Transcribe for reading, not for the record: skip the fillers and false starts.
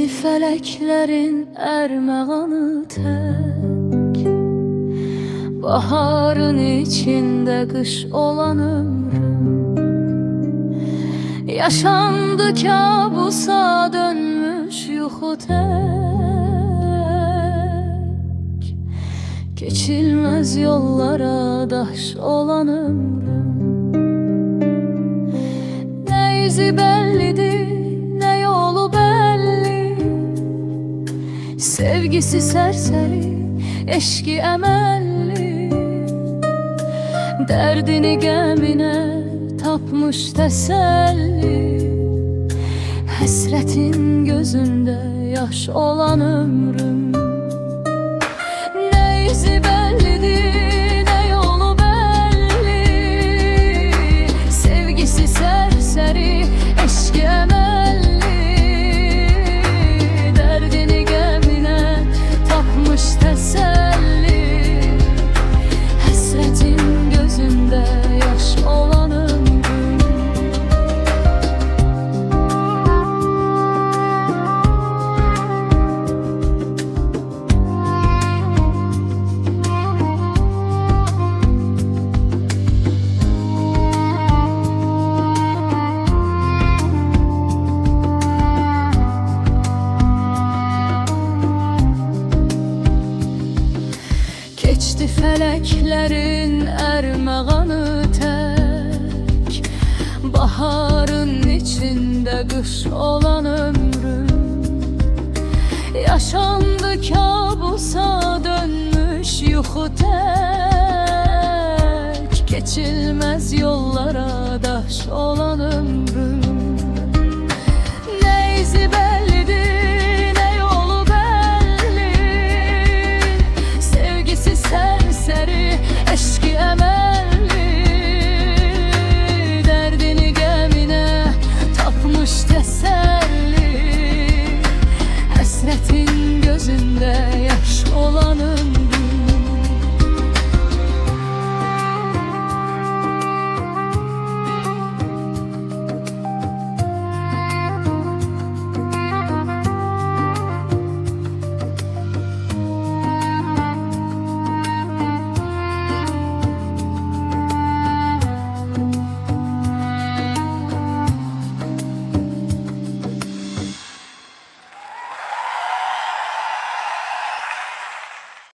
feleklerin ermağanı tek, baharın içinde kış olan ömrüm. Yaşandı kabusa dönmüş yuxu tek, geçilmez yollara daş olan ömrüm. Ne izi bellidir, ne yolu belli, sevgisi serseri, eşki emelli. Derdini gemine tapmış teselli, hasretin gözünde yaş olan ömrüm. Ne izi bellidir, ne yolu belli, sevgisi serseri, eşki emelli. Derdini gemine tapmış teselli, hasretin gözünde yaş olan ömrüm. Geçti feleklerin ermağanı tek, baharın içinde kış olan ömrüm. Yaşandı kabusa dönmüş yuxu tek, geçilmez yollara daş olan ömrüm. Ne izi